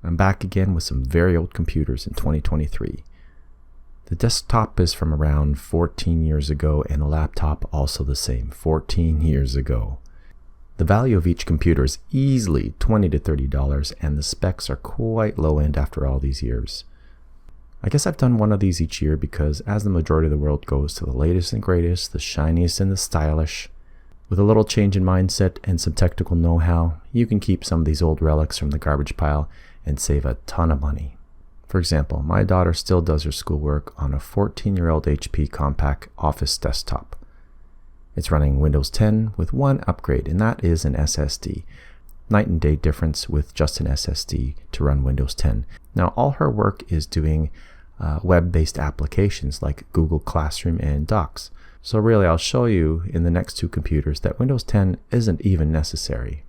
I'm back again with some very old computers in 2023. The desktop is from around 14 years ago and the laptop also the same, 14 years ago. The value of each computer is easily $20 to $30 and the specs are quite low end after all these years. I guess I've done one of these each year because as the majority of the world goes to the latest and greatest, the shiniest and the stylish, with a little change in mindset and some technical know-how, you can keep some of these old relics from the garbage pile and save a ton of money. For example, my daughter still does her schoolwork on a 14-year-old HP compact office desktop. It's running Windows 10 with one upgrade, and that is an SSD. Night and day difference with just an SSD to run Windows 10. Now, all her work is doing web-based applications like Google Classroom and Docs. So really, I'll show you in the next two computers that Windows 10 isn't even necessary,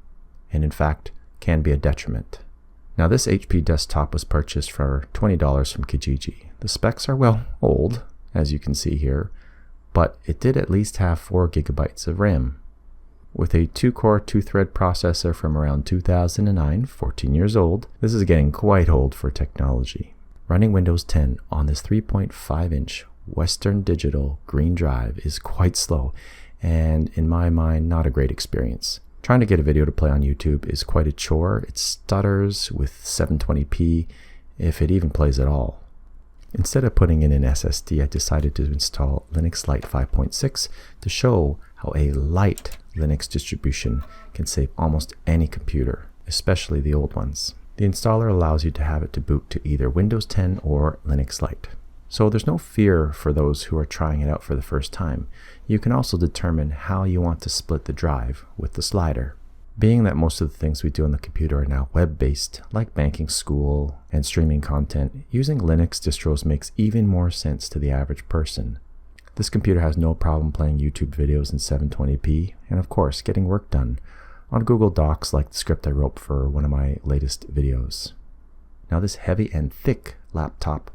and in fact, can be a detriment. Now, this HP desktop was purchased for $20 from Kijiji. The specs are, well, old, as you can see here, but it did at least have 4 gigabytes of RAM. With a 2-core, 2-thread processor from around 2009, 14 years old, this is getting quite old for technology. Running Windows 10 on this 3.5-inch Western Digital green drive is quite slow, and in my mind, not a great experience. Trying to get a video to play on YouTube is quite a chore. It stutters with 720p, if it even plays at all. Instead of putting in an SSD, I decided to install Linux Lite 5.6 to show how a light Linux distribution can save almost any computer, especially the old ones. The installer allows you to have it to boot to either Windows 10 or Linux Lite. So there's no fear for those who are trying it out for the first time. You can also determine how you want to split the drive with the slider. Being that most of the things we do on the computer are now web-based, like banking, school, and streaming content, using Linux distros makes even more sense to the average person. This computer has no problem playing YouTube videos in 720p, and of course, getting work done on Google Docs like the script I wrote for one of my latest videos. Now, this heavy and thick laptop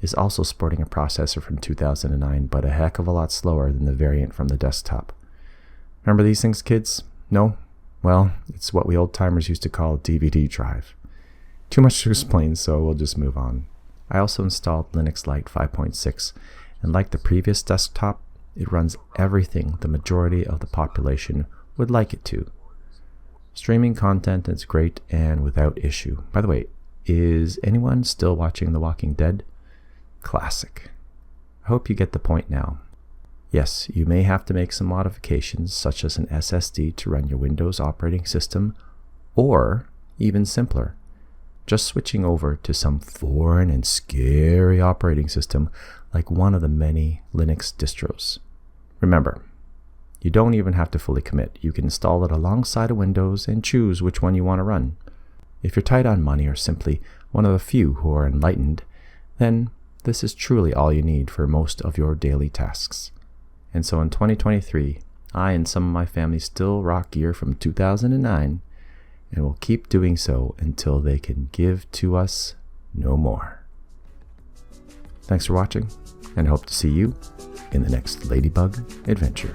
is also sporting a processor from 2009, but a heck of a lot slower than the variant from the desktop. Remember these things, kids? No? Well, it's what we old-timers used to call a DVD drive. Too much to explain, so we'll just move on. I also installed Linux Lite 5.6, and like the previous desktop, it runs everything the majority of the population would like it to. Streaming content is great and without issue. By the way, is anyone still watching The Walking Dead? Classic. I hope you get the point now. Yes, you may have to make some modifications such as an SSD to run your Windows operating system, or even simpler, just switching over to some foreign and scary operating system like one of the many Linux distros. Remember, you don't even have to fully commit. You can install it alongside of Windows and choose which one you want to run. If you're tight on money or simply one of the few who are enlightened, then this is truly all you need for most of your daily tasks. And so in 2023, I and some of my family still rock gear from 2009 and will keep doing so until they can give to us no more. Thanks for watching, and hope to see you in the next Ladybug adventure.